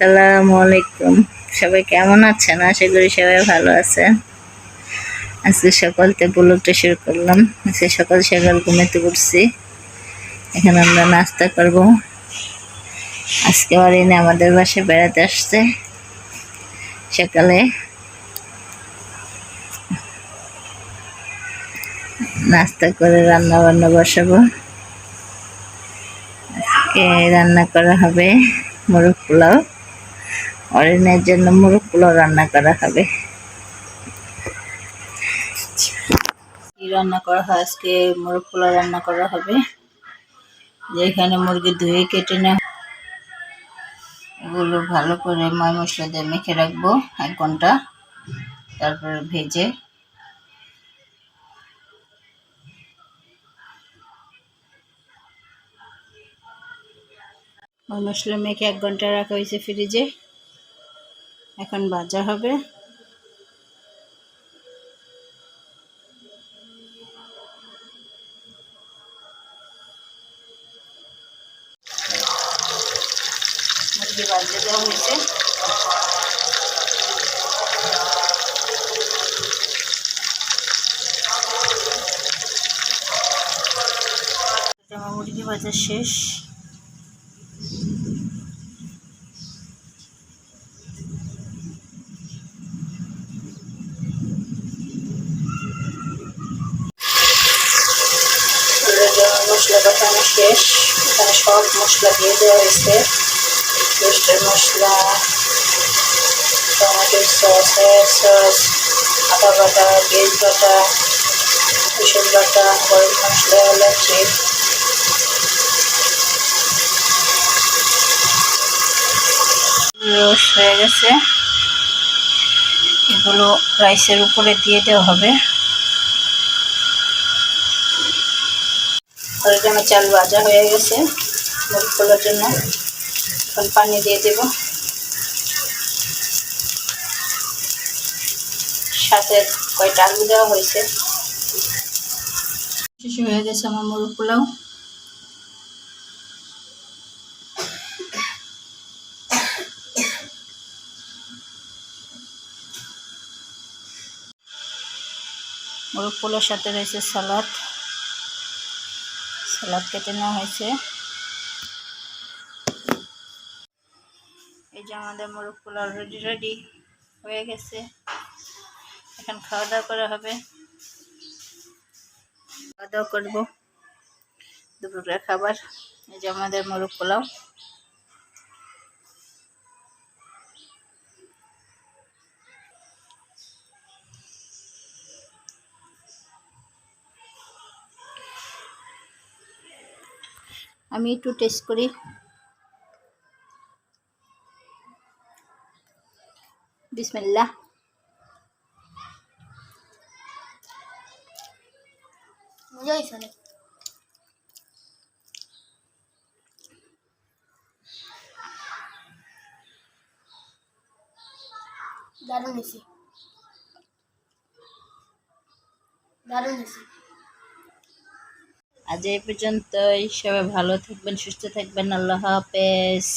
আসসালামু আলাইকুম। সবাই কেমন আছেন? আশা করি সবাই ভালো আছেন। আজকে সকালতে ব্লগটা শুরু করলাম। আজকে সকাল সকাল ঘুমাতে পড়ছি। এখন আমরা নাস্তা করব। আজকে অরিনে আমাদের বাসায় বেড়াতে আসছে। সকালে নাস্তা করে রান্না বান্না বসাবো। আজকে রান্না করা হবে মোরগ পোলাও। অরিনের জন্য মোরগ পোলাও রান্না করা হবে। কি রান্না করা হয়? আজকে মোরগ পোলাও রান্না করা হবে। যেখানে মুরগি ধুয়ে কেটে নেওয়া, এগুলো ভালো করে ময় মশলা দিয়ে মেখে রাখবো 1 ঘন্টা, তারপরে ভেজে ময় মশলা মেখে 1 ঘন্টা রাখা হয়েছে ফ্রিজে। এখন ভাজা হবে। মুরগি ভাজা দেওয়া হয়েছে। আমার মুরগি ভাজা শেষ। মশলা বাটানো শেষ। এখানে সব মশলা দিয়ে দেওয়া হয়েছে। রোস্টের মশলা, টমেটো সস, সয়া সস, আদা বাটা, পেঁয়াজ বাটা, রসুন বাটা, গরম মশলা, এলাচি, রোস্ট হয়ে গেছে। এগুলো রাইসের উপরে দিয়ে দেওয়া হবে। আমার চাল ভাজা হয়ে গেছে মুরগ পোলাওর জন্য। এখন পানি দিয়ে দেব, সাথে কয়টা আলু দেওয়া হয়েছে। শেষ হয়ে গেছে আমার মুরগ পোলাও। মুরগ পোলাওর সাথে রয়েছে সালাদ। সালাদ কেটে নেওয়া হয়েছে। এই যে আমাদের মোরগ পোলাও রেডি হয়ে গেছে। এখন খাওয়া দাওয়া করা হবে। খাওয়া দাওয়া করবো দুপুরের খাবার। এই যে আমাদের মোরগ পোলাও। আমি একটু টেস্ট করি। বিসমিল্লাহ। মজা হয়েছে অনেক। দারুণ হয়েছে, দারুণ হয়েছে। আজ এই পর্যন্তই। সবাই ভালো থাকবেন, সুস্থ থাকবেন। আল্লাহ হাফেজ।